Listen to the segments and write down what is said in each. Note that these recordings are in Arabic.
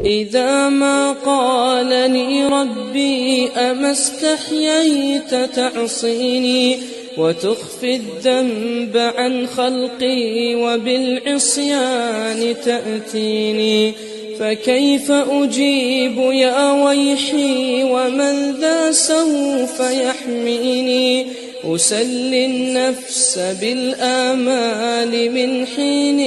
إذا ما قالني ربي أما استحييت تعصيني وتخفي الذنب عن خلقي وبالعصيان تأتيني، فكيف أجيب يا ويحي ومن ذا سوف يحميني؟ أسلي النفس بالآمال من حين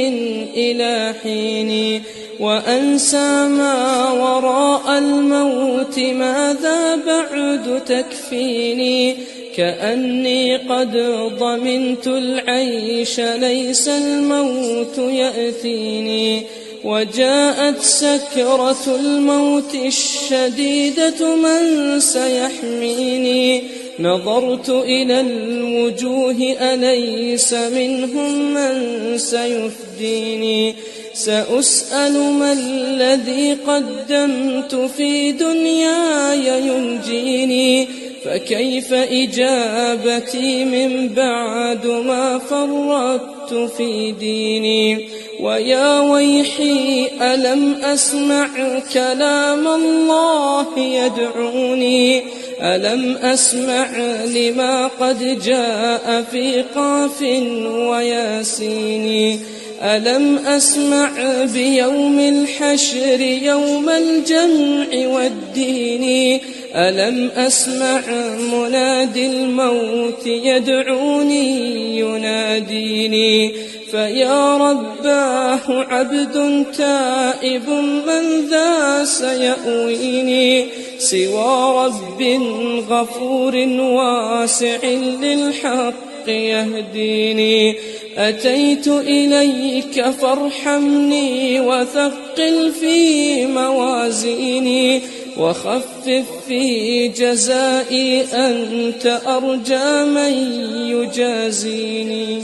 إلى حين، وأنسى ما وراء الموت ماذا بعد تكفيني؟ كأني قد ضمنت العيش ليس الموت يأتيني، وجاءت سكرة الموت الشديدة من سيحميني؟ نظرت إلى الوجوه أليس منهم من سيفديني؟ سأسأل ما الذي قدمت في دنياي ينجيني، فكيف إجابتي من بعد ما فرطت في ديني؟ ويا ويحي ألم أسمع كلام الله يدعوني؟ ألم أسمع لما قد جاء في قاف وياسين؟ ألم أسمع بيوم الحشر يوم الجمع والدين؟ ألم أسمع منادي الموت يدعوني يناديني؟ فيا رباه عبد تائب من ذا سيأويني سوى رب غفور واسع للحق يهديني؟ أتيت إليك فارحمني وثقل في موازيني، وخفف في جزائي أنت أرجى من يجازيني.